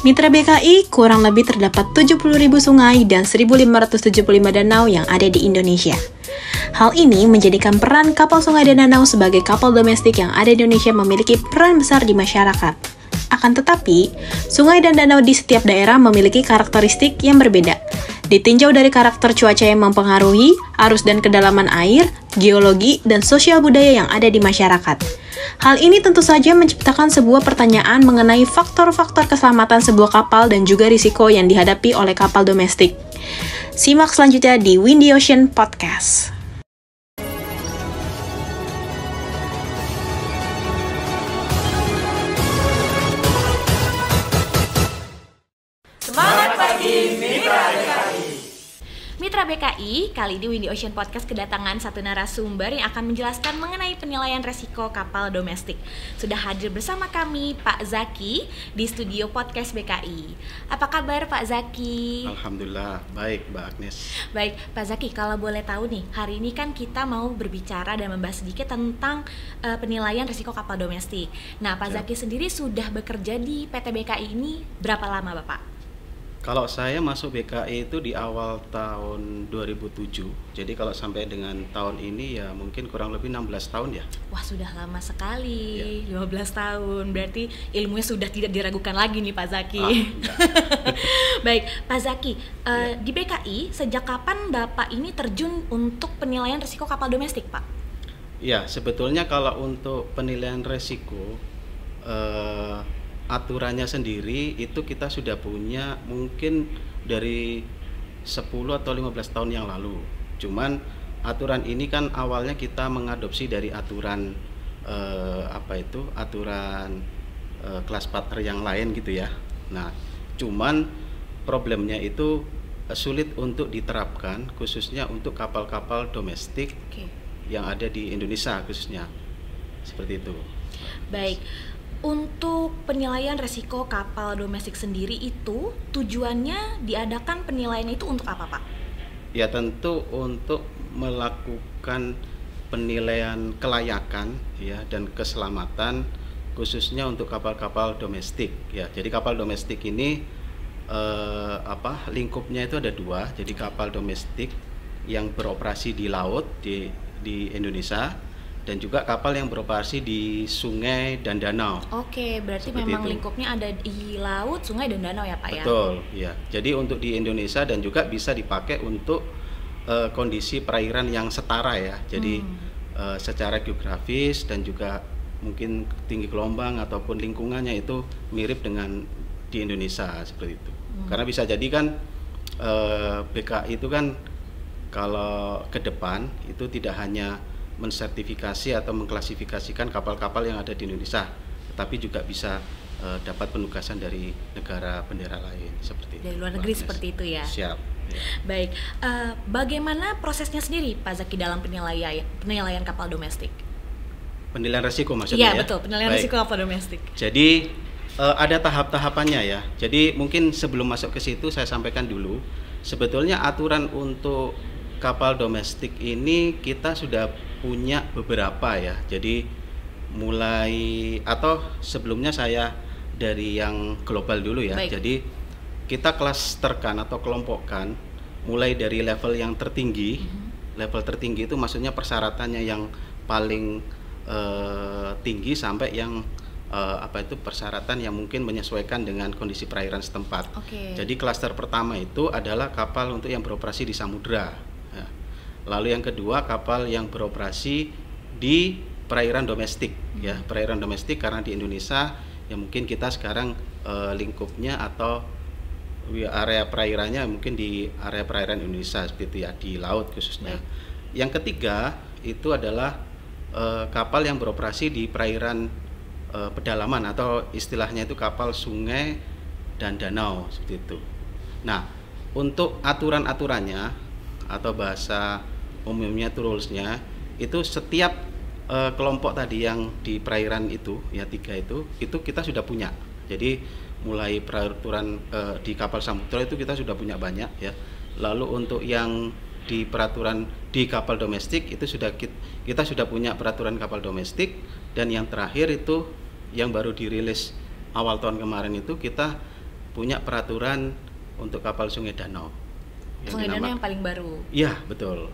Mitra BKI kurang lebih terdapat 70.000 sungai dan 1.575 danau yang ada di Indonesia. Hal ini menjadikan peran kapal sungai dan danau sebagai kapal domestik yang ada di Indonesia memiliki peran besar di masyarakat. Akan tetapi, sungai dan danau di setiap daerah memiliki karakteristik yang berbeda. Ditinjau dari karakter cuaca yang mempengaruhi, arus dan kedalaman air, geologi, dan sosial budaya yang ada di masyarakat. Hal ini tentu saja menciptakan sebuah pertanyaan mengenai faktor-faktor keselamatan sebuah kapal dan juga risiko yang dihadapi oleh kapal domestik. Simak selanjutnya di Windy Ocean Podcast. Semangat pagi Mitra BKI. Mitra BKI, kali ini Windy Ocean Podcast kedatangan satu narasumber yang akan menjelaskan mengenai penilaian resiko kapal domestik. Sudah hadir bersama kami Pak Zaki di studio podcast BKI. Apa kabar Pak Zaki? Alhamdulillah, baik Mbak Agnes. Baik, Pak Zaki, kalau boleh tahu nih, hari ini kan kita mau berbicara dan membahas sedikit tentang penilaian resiko kapal domestik. Nah, Pak Zaki sendiri sudah bekerja di PT BKI ini berapa lama Bapak? Kalau saya masuk BKI itu di awal tahun 2007. Jadi kalau sampai dengan tahun ini ya mungkin kurang lebih 16 tahun ya. Wah, sudah lama sekali, ya. 15 tahun. Berarti ilmunya sudah tidak diragukan lagi nih Pak Zaki. Baik, Pak Zaki, di BKI sejak kapan Bapak ini terjun untuk penilaian risiko kapal domestik, Pak? Ya, sebetulnya kalau untuk penilaian risiko aturannya sendiri itu kita sudah punya mungkin dari 10 atau 15 tahun yang lalu. Cuman aturan ini kan awalnya kita mengadopsi dari aturan aturan kelas pater yang lain gitu ya. Nah, cuman problemnya itu sulit untuk diterapkan khususnya untuk kapal-kapal domestik yang ada di Indonesia khususnya. Seperti itu. Baik. Untuk penilaian resiko kapal domestik sendiri itu tujuannya diadakan penilaian itu untuk apa, Pak? Ya tentu untuk melakukan penilaian kelayakan ya dan keselamatan khususnya untuk kapal-kapal domestik ya. Jadi kapal domestik ini lingkupnya itu ada dua. Jadi kapal domestik yang beroperasi di laut di Indonesia dan juga kapal yang beroperasi di sungai dan danau. Oke, berarti seperti memang itu. Lingkupnya ada di laut, sungai dan danau ya Pak ya? Betul, ya. Jadi untuk di Indonesia dan juga bisa dipakai untuk kondisi perairan yang setara ya. Jadi secara geografis dan juga mungkin tinggi gelombang ataupun lingkungannya itu mirip dengan di Indonesia seperti itu. Karena bisa jadi kan BKI itu kan kalau ke depan itu tidak hanya mensertifikasi atau mengklasifikasikan kapal-kapal yang ada di Indonesia, tetapi juga bisa dapat penugasan dari negara bendera lain seperti dari luar negeri seperti itu ya. Siap. Ya. Baik, bagaimana prosesnya sendiri Pak Zaki dalam penilaian kapal domestik? Penilaian risiko maksudnya ya? Iya betul, penilaian risiko kapal domestik. Jadi ada tahap-tahapannya ya. Jadi mungkin sebelum masuk ke situ saya sampaikan dulu, sebetulnya aturan untuk kapal domestik ini kita sudah punya beberapa ya. Jadi sebelumnya saya dari yang global dulu ya. Baik. Jadi kita klasterkan atau kelompokkan mulai dari level yang tertinggi. Level tertinggi itu maksudnya persyaratannya yang paling tinggi sampai yang persyaratan yang mungkin menyesuaikan dengan kondisi perairan setempat. Jadi klaster pertama itu adalah kapal untuk yang beroperasi di samudra. Lalu yang kedua kapal yang beroperasi di perairan domestik ya, perairan domestik karena di Indonesia ya mungkin kita sekarang lingkupnya atau area perairannya mungkin di area perairan Indonesia seperti itu ya, di laut khususnya. Yang ketiga itu adalah kapal yang beroperasi di perairan pedalaman atau istilahnya itu kapal sungai dan danau seperti itu. Nah, untuk aturan-aturannya atau bahasa umumnya itu rulesnya itu setiap kelompok tadi yang di perairan itu ya 3 itu kita sudah punya. Jadi mulai peraturan di kapal samudra itu kita sudah punya banyak ya. Lalu untuk yang di peraturan di kapal domestik itu kita sudah punya peraturan kapal domestik, dan yang terakhir itu yang baru dirilis awal tahun kemarin itu kita punya peraturan untuk kapal sungai danau. Sungai danau yang paling baru. Iya, betul.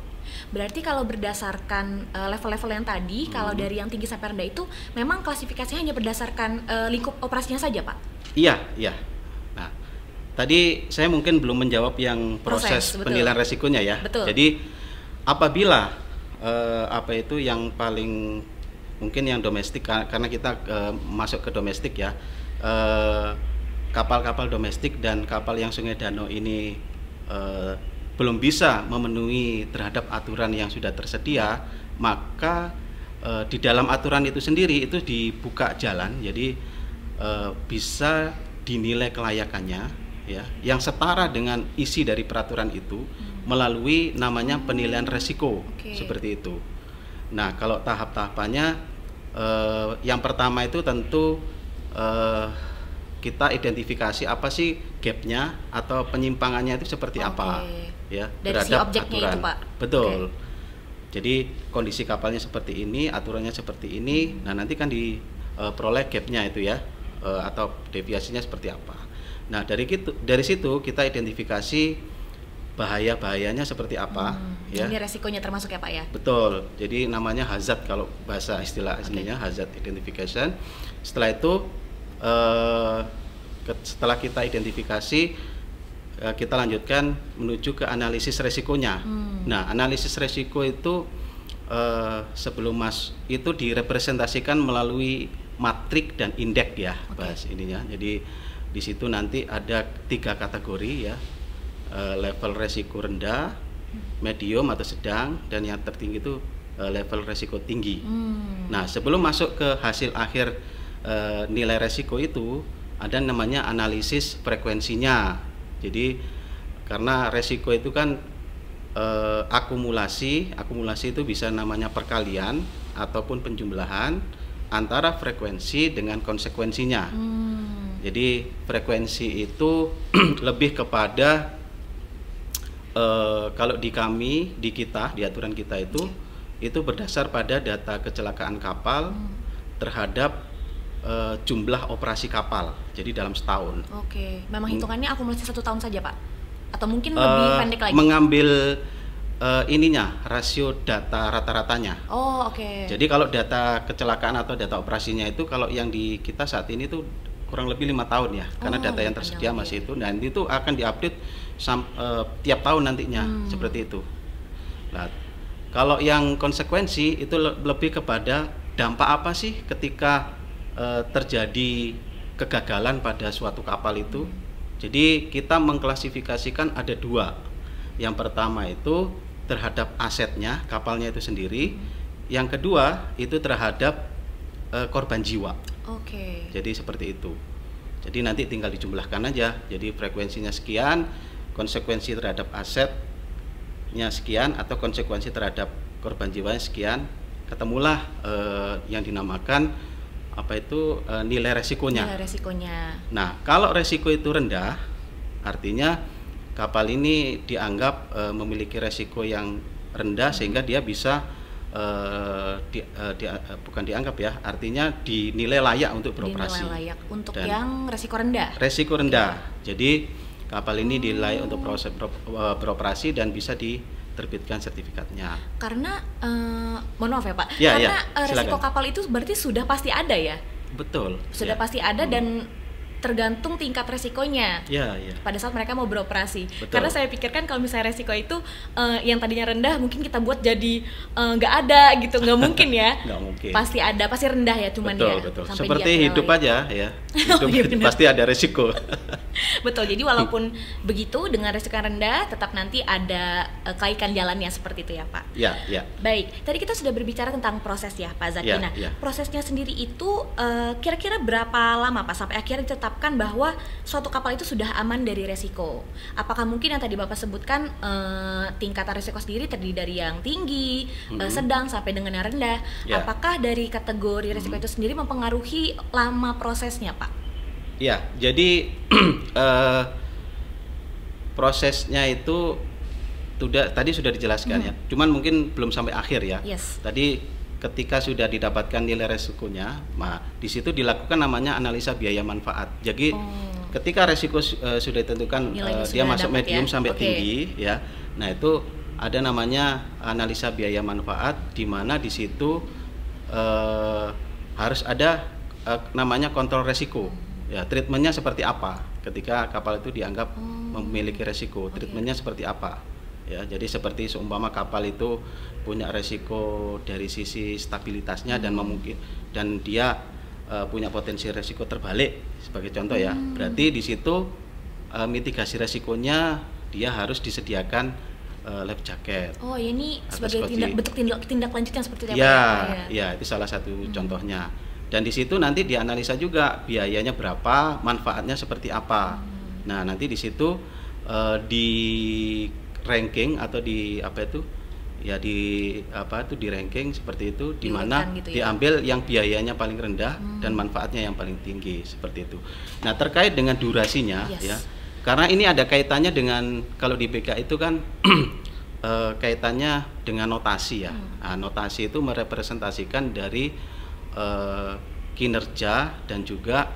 Berarti kalau berdasarkan level-level yang tadi, kalau dari yang tinggi sampai rendah itu memang klasifikasinya hanya berdasarkan lingkup operasinya saja, Pak? Iya, iya. Nah, tadi saya mungkin belum menjawab yang proses penilaian resikonya ya. Betul. Jadi apabila yang paling mungkin yang domestik, karena kita masuk ke domestik ya, kapal-kapal domestik dan kapal yang sungai danau ini belum bisa memenuhi terhadap aturan yang sudah tersedia, maka di dalam aturan itu sendiri itu dibuka jalan, jadi bisa dinilai kelayakannya ya, yang setara dengan isi dari peraturan itu melalui namanya penilaian resiko. Seperti itu. Nah, kalau tahap-tahapannya yang pertama itu tentu kita identifikasi apa sih gapnya atau penyimpangannya itu seperti apa ya dari terhadap si objeknya aturan itu, Pak. Betul. Jadi kondisi kapalnya seperti ini, aturannya seperti ini. Nah, nanti kan diperoleh gapnya itu ya, atau deviasinya seperti apa. Nah, dari situ kita identifikasi bahayanya seperti apa ya. Ini resikonya termasuk ya, Pak ya? Betul. Jadi namanya hazard kalau bahasa istilah aslinya, hazard identification. Setelah itu setelah kita identifikasi, kita lanjutkan menuju ke analisis resikonya. Nah, analisis resiko itu sebelum itu direpresentasikan melalui matrik dan indeks ya, bahas ininya. Jadi di situ nanti ada 3 kategori ya, level resiko rendah, medium atau sedang, dan yang tertinggi itu level resiko tinggi. Nah, sebelum masuk ke hasil akhir nilai resiko itu ada namanya analisis frekuensinya. Jadi karena resiko itu kan akumulasi itu bisa namanya perkalian ataupun penjumlahan antara frekuensi dengan konsekuensinya. Jadi frekuensi itu lebih kepada kalau di aturan kita itu berdasar pada data kecelakaan kapal terhadap jumlah operasi kapal, jadi dalam setahun. Memang hitungannya akumulasi 1 tahun saja, Pak? Atau mungkin lebih pendek lagi? Mengambil rasio data rata-ratanya. Jadi kalau data kecelakaan atau data operasinya itu, kalau yang di kita saat ini tuh kurang lebih 5 tahun ya, karena data yang tersedia masih itu, dan itu akan diupdate tiap tahun nantinya, seperti itu. Nah, kalau yang konsekuensi itu lebih kepada dampak apa sih ketika terjadi kegagalan pada suatu kapal itu. Jadi kita mengklasifikasikan ada 2. Yang pertama itu terhadap asetnya, kapalnya itu sendiri. Yang kedua itu terhadap korban jiwa. Jadi seperti itu. Jadi nanti tinggal dijumlahkan aja. Jadi frekuensinya sekian, konsekuensi terhadap asetnya sekian, atau konsekuensi terhadap korban jiwanya sekian. Ketemulah yang dinamakan nilai resikonya. Nah, kalau resiko itu rendah, artinya kapal ini dianggap memiliki resiko yang rendah sehingga dia bisa bukan dianggap ya, artinya dinilai layak untuk beroperasi. Dinilai layak untuk yang resiko rendah. Resiko rendah. Jadi kapal ini dilayak untuk beroperasi dan bisa diterbitkan sertifikatnya. Karena mohon maaf ya, Pak. Ya, karena resiko kapal itu berarti sudah pasti ada ya? Betul. Sudah pasti ada dan tergantung tingkat resikonya pada saat mereka mau beroperasi. Karena saya pikirkan kalau misalnya resiko itu yang tadinya rendah mungkin kita buat jadi nggak ada gitu, nggak mungkin ya. Nggak mungkin. Pasti ada, pasti rendah ya, cuman betul. Seperti hidup aja ya. Hidup pasti ada resiko. Betul. Jadi walaupun begitu dengan resiko yang rendah tetap nanti ada kelaikan jalannya seperti itu ya, Pak. Ya. Baik. Tadi kita sudah berbicara tentang proses ya, Pak Zaki. Nah, prosesnya sendiri itu kira-kira berapa lama, Pak, sampai akhirnya ditetapkan bahwa suatu kapal itu sudah aman dari resiko? Apakah mungkin yang tadi Bapak sebutkan tingkatan resiko sendiri terdiri dari yang tinggi, sedang sampai dengan yang rendah? Apakah dari kategori resiko itu sendiri mempengaruhi lama prosesnya, Pak? Ya, jadi prosesnya itu tadi sudah dijelaskan ya. Cuman mungkin belum sampai akhir ya. Tadi ketika sudah didapatkan nilai resikonya, di situ dilakukan namanya analisa biaya manfaat. Jadi Ketika resiko sudah ditentukan, dia masuk medium sampai tinggi, ya. Nah itu ada namanya analisa biaya manfaat, di mana di situ harus ada namanya kontrol resiko. Ya, treatmentnya seperti apa ketika kapal itu dianggap memiliki resiko, treatmentnya seperti apa. Ya, jadi seperti seumpama kapal itu punya resiko dari sisi stabilitasnya dan dia punya potensi resiko terbalik sebagai contoh ya. Berarti di situ mitigasi resikonya dia harus disediakan life jacket. Oh, ini sebagai bentuk tindak lanjut yang seperti apa? Ya, itu salah satu contohnya. Dan di situ nanti dianalisa juga biayanya berapa, manfaatnya seperti apa. Nah, nanti di situ di ranking atau di di ranking seperti itu, di mana gitu ya? Diambil yang biayanya paling rendah dan manfaatnya yang paling tinggi seperti itu. Nah, terkait dengan durasinya ya. Karena ini ada kaitannya dengan, kalau di BK itu kan kaitannya dengan notasi ya. Nah, notasi itu merepresentasikan dari kinerja dan juga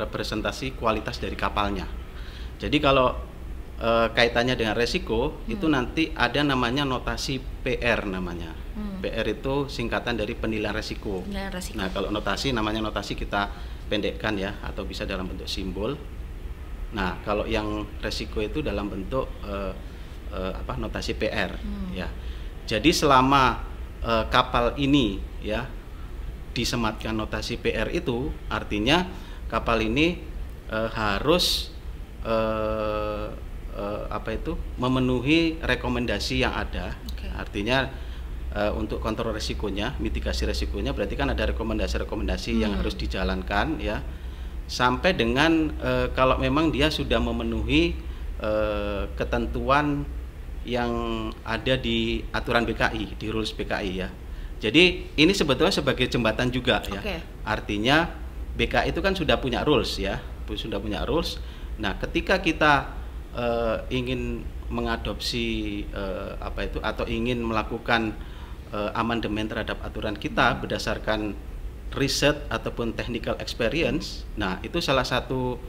representasi kualitas dari kapalnya. Jadi kalau kaitannya dengan resiko itu nanti ada namanya notasi PR namanya. PR itu singkatan dari penilaian resiko. Nah, kalau notasi namanya notasi kita pendekkan ya, atau bisa dalam bentuk simbol. Nah, kalau yang resiko itu dalam bentuk notasi PR ya. Jadi selama kapal ini ya disematkan notasi PR itu, artinya kapal ini harus memenuhi rekomendasi yang ada. Artinya untuk kontrol resikonya, mitigasi resikonya, berarti kan ada rekomendasi-rekomendasi yang harus dijalankan ya, sampai dengan kalau memang dia sudah memenuhi ketentuan yang ada di aturan BKI, di rules BKI ya. Jadi ini sebetulnya sebagai jembatan juga ya. Artinya BKI itu kan sudah punya rules ya, sudah punya rules. Nah, ketika kita ingin mengadopsi atau ingin melakukan amandemen terhadap aturan kita berdasarkan riset ataupun technical experience, nah itu salah satu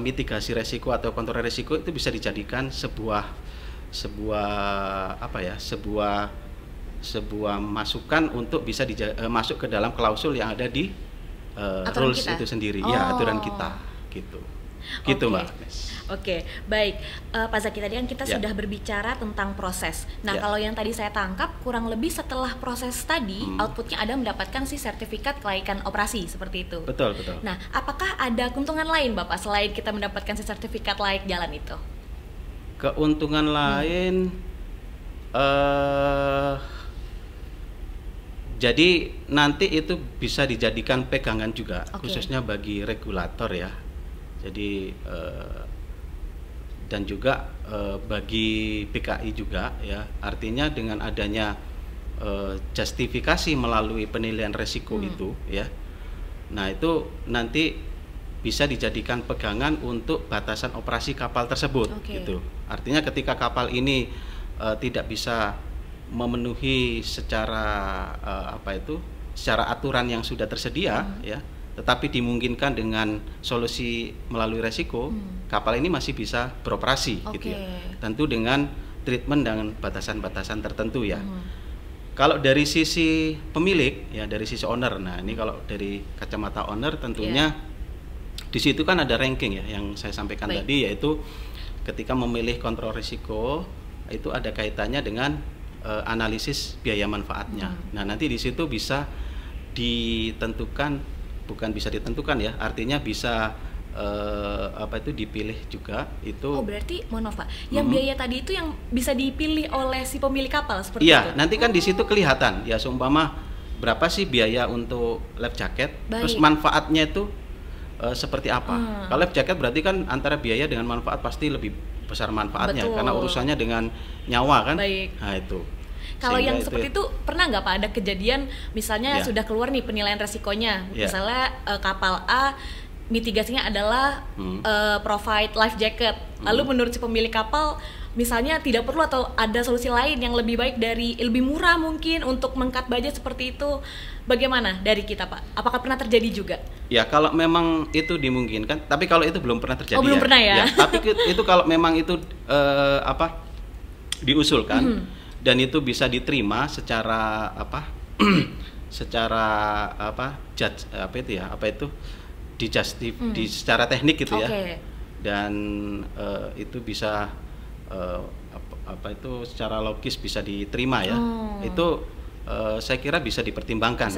mitigasi resiko atau kontrol resiko itu bisa dijadikan sebuah masukan untuk bisa masuk ke dalam klausul yang ada di rules itu sendiri. Ya, aturan kita gitu. Gitu, Mbak. Oke, baik. Pak Zaki, tadi kan kita sudah berbicara tentang proses. Nah, kalau yang tadi saya tangkap, kurang lebih setelah proses tadi, outputnya ada mendapatkan si sertifikat kelaikan operasi, seperti itu. Betul. Nah, apakah ada keuntungan lain, Bapak, selain kita mendapatkan si sertifikat layak jalan itu? Keuntungan lain, jadi nanti itu bisa dijadikan pegangan juga, khususnya bagi regulator ya. Jadi dan juga bagi BKI juga ya. Artinya dengan adanya justifikasi melalui penilaian resiko itu ya. Nah, itu nanti bisa dijadikan pegangan untuk batasan operasi kapal tersebut gitu. Artinya ketika kapal ini tidak bisa memenuhi secara secara aturan yang sudah tersedia ya, tetapi dimungkinkan dengan solusi melalui resiko, kapal ini masih bisa beroperasi gitu ya. Tentu dengan treatment dengan batasan-batasan tertentu ya. Kalau dari sisi pemilik ya, dari sisi owner, nah ini kalau dari kacamata owner tentunya di situ kan ada ranking ya yang saya sampaikan tadi, yaitu ketika memilih kontrol risiko itu ada kaitannya dengan analisis biaya manfaatnya. Nah, nanti di situ bisa ditentukan, bukan bisa ditentukan ya, artinya bisa dipilih juga itu. Oh, berarti mohon maaf Pak, yang biaya tadi itu yang bisa dipilih oleh si pemilik kapal seperti itu? Iya, nanti kan di situ kelihatan ya, seumpama berapa sih biaya untuk life jacket, terus manfaatnya itu seperti apa. Kalau life jacket berarti kan antara biaya dengan manfaat pasti lebih besar manfaatnya. Betul. Karena urusannya dengan nyawa kan. Nah itu. Kalau yang seperti itu pernah nggak Pak ada kejadian misalnya sudah keluar nih penilaian resikonya, misalnya kapal A mitigasinya adalah provide life jacket. Lalu menurut si pemilik kapal misalnya tidak perlu atau ada solusi lain yang lebih baik dari lebih murah mungkin untuk meng-cut budget seperti itu. Bagaimana dari kita, Pak? Apakah pernah terjadi juga? Ya, kalau memang itu dimungkinkan, tapi kalau itu belum pernah terjadi. Belum pernah ya? Tapi itu kalau memang itu diusulkan dan itu bisa diterima secara secara teknik gitu ya. Dan itu bisa secara logis bisa diterima ya. Itu saya kira bisa dipertimbangkan.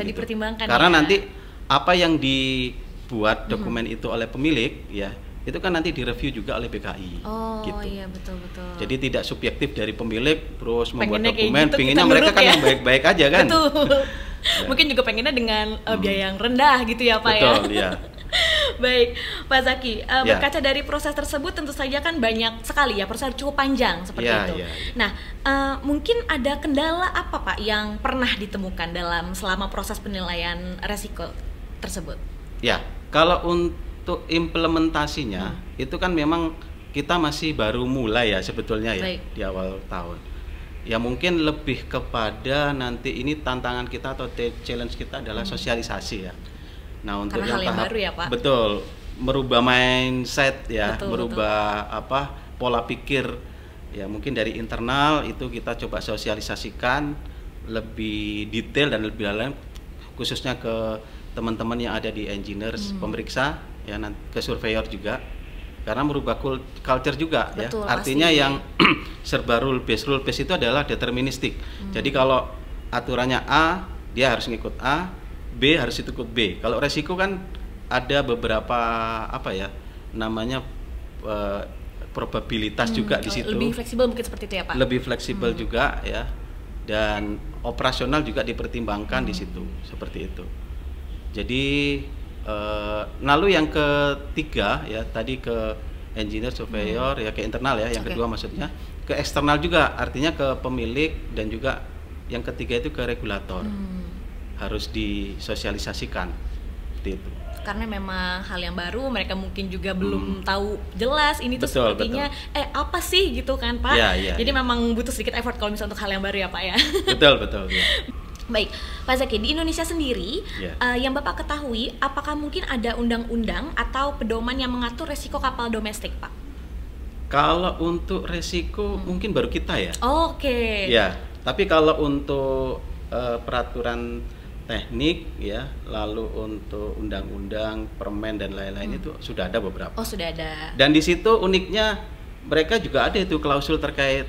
Karena nanti apa yang dibuat dokumen itu oleh pemilik ya, itu kan nanti direview juga oleh BKI. Gitu. Iya, betul. Jadi tidak subjektif dari pemilik terus membuat pengennya dokumen, gitu, pinginnya mereka kan yang baik-baik aja kan. Betul. Mungkin juga pengennya dengan biaya yang rendah gitu ya, Pak. Betul, ya. Baik, Pak Zaki, berkaca dari proses tersebut tentu saja kan banyak sekali ya, proses cukup panjang seperti itu. Nah, mungkin ada kendala apa, Pak, yang pernah ditemukan selama proses penilaian resiko tersebut? Ya, kalau untuk implementasinya itu kan memang kita masih baru mulai ya sebetulnya ya. Baik. Di awal tahun. Ya mungkin lebih kepada nanti ini tantangan kita atau challenge kita adalah sosialisasi ya. Nah, untuk karena yang tahap baru ya, Pak? Betul, merubah mindset ya, merubah pola pikir ya, mungkin dari internal itu kita coba sosialisasikan lebih detail dan lebih dalam, khususnya ke teman-teman yang ada di engineers, pemeriksa ya, ke surveyor juga, karena merubah culture juga. Betul, ya. Artinya pasti. Yang serba rule based itu adalah deterministik. Jadi kalau aturannya A, dia harus ngikut A, B harus ikut B. Kalau resiko kan ada beberapa probabilitas juga di situ. Lebih fleksibel mungkin seperti itu ya, Pak. Lebih fleksibel juga ya. Dan operasional juga dipertimbangkan di situ, seperti itu. Jadi lalu yang ketiga ya, tadi ke engineer, surveyor ya, ke internal ya, yang kedua maksudnya ke eksternal juga, artinya ke pemilik, dan juga yang ketiga itu ke regulator. Harus disosialisasikan seperti itu. Karena memang hal yang baru, mereka mungkin juga belum tahu jelas ini tuh sepertinya apa sih gitu kan, Pak. Jadi memang butuh sedikit effort kalau misalnya untuk hal yang baru ya, Pak ya. Betul ya. Baik, Pak Zaki, di Indonesia sendiri yang Bapak ketahui, apakah mungkin ada undang-undang atau pedoman yang mengatur resiko kapal domestik, Pak? Kalau untuk resiko mungkin baru kita ya. Ya, tapi kalau untuk peraturan teknik ya, lalu untuk undang-undang, permen dan lain-lain itu sudah ada beberapa. Sudah ada. Dan di situ uniknya mereka juga ada itu klausul terkait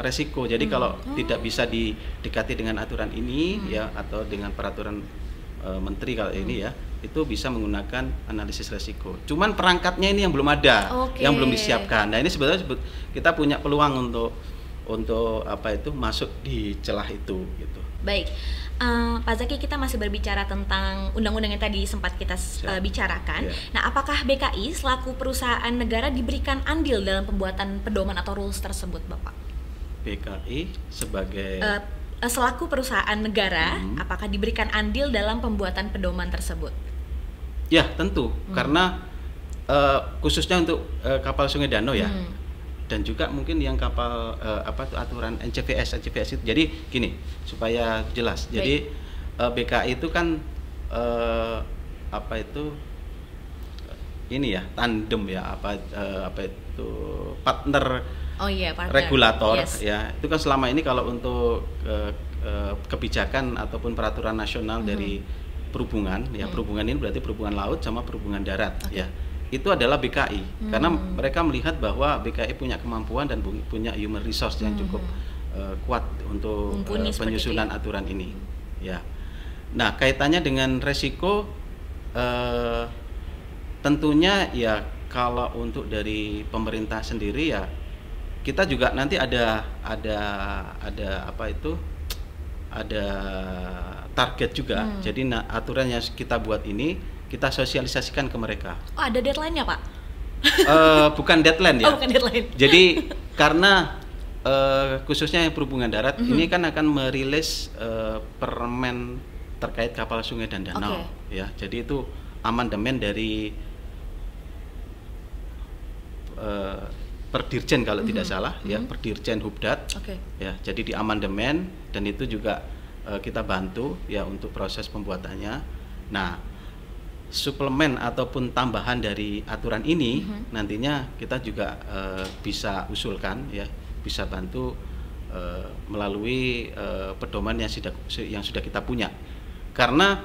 resiko. Jadi kalau tidak bisa didekati dengan aturan ini ya, atau dengan peraturan menteri kalau ini ya, itu bisa menggunakan analisis resiko. Cuman perangkatnya ini yang belum ada, yang belum disiapkan. Nah, ini sebetulnya kita punya peluang untuk masuk di celah itu gitu. Baik. Pak Zaki, kita masih berbicara tentang undang-undang yang tadi sempat kita bicarakan. Nah, apakah BKI selaku perusahaan negara diberikan andil dalam pembuatan pedoman atau rules tersebut, Bapak? BKI sebagai selaku perusahaan negara, apakah diberikan andil dalam pembuatan pedoman tersebut? Ya, tentu. Karena khususnya untuk kapal Sungai Danau ya. Dan juga mungkin yang kapal aturan NCVS itu. Jadi gini, supaya jelas. Jadi BKI itu kan ini ya, tandem ya, partner regulator ya. Itu kan selama ini kalau untuk kebijakan ataupun peraturan nasional dari perhubungan ya, perhubungan ini berarti perhubungan laut sama perhubungan darat ya. Itu adalah BKI, karena mereka melihat bahwa BKI punya kemampuan dan punya human resource yang cukup kuat untuk penyusunan aturan ini ya. Nah, kaitannya dengan resiko tentunya ya, kalau untuk dari pemerintah sendiri ya, kita juga nanti ada target juga. Jadi aturan yang kita buat ini kita sosialisasikan ke mereka. Ada deadline-nya, Pak? Bukan deadline ya. Bukan deadline. Jadi karena khususnya yang perhubungan darat ini kan akan merilis permen terkait kapal sungai dan danau ya. Jadi itu amandemen dari per dirjen kalau tidak salah ya, per dirjen Hubdat. Ya, jadi di amandemen dan itu juga kita bantu ya untuk proses pembuatannya. Nah, suplemen ataupun tambahan dari aturan ini nantinya kita juga bisa usulkan ya, bisa bantu melalui pedoman yang sudah kita punya. Karena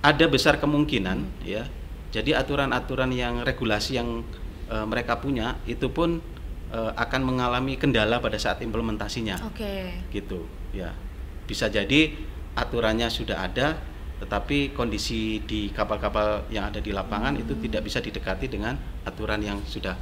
ada besar kemungkinan ya, jadi aturan-aturan yang regulasi yang mereka punya itu pun akan mengalami kendala pada saat implementasinya. Gitu ya. Bisa jadi aturannya sudah ada, tetapi kondisi di kapal-kapal yang ada di lapangan itu tidak bisa didekati dengan aturan yang sudah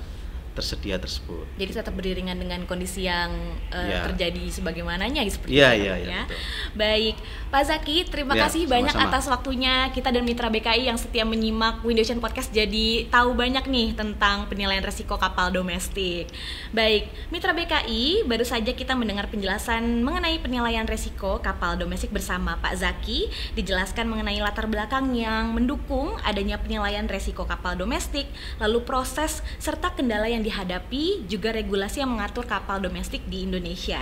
tersedia tersebut. Jadi tetap beriringan dengan kondisi yang terjadi sebagaimananya seperti itu ya. Baik, Pak Zaki, terima kasih banyak atas waktunya. Kita dan mitra BKI yang setia menyimak Windy Ocean Podcast jadi tahu banyak nih tentang penilaian resiko kapal domestik. Baik, mitra BKI, baru saja kita mendengar penjelasan mengenai penilaian resiko kapal domestik bersama Pak Zaki, dijelaskan mengenai latar belakang yang mendukung adanya penilaian resiko kapal domestik, lalu proses serta kendala yang dihadapi, juga regulasi yang mengatur kapal domestik di Indonesia.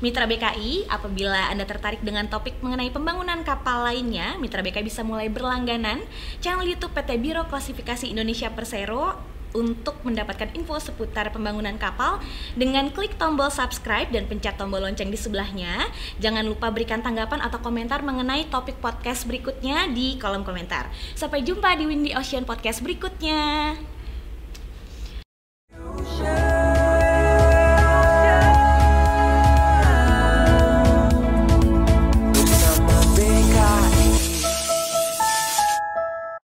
Mitra BKI, apabila Anda tertarik dengan topik mengenai pembangunan kapal lainnya, Mitra BKI bisa mulai berlangganan channel YouTube PT Biro Klasifikasi Indonesia Persero untuk mendapatkan info seputar pembangunan kapal dengan klik tombol subscribe dan pencet tombol lonceng di sebelahnya. Jangan lupa berikan tanggapan atau komentar mengenai topik podcast berikutnya di kolom komentar. Sampai jumpa di Windy Ocean Podcast berikutnya.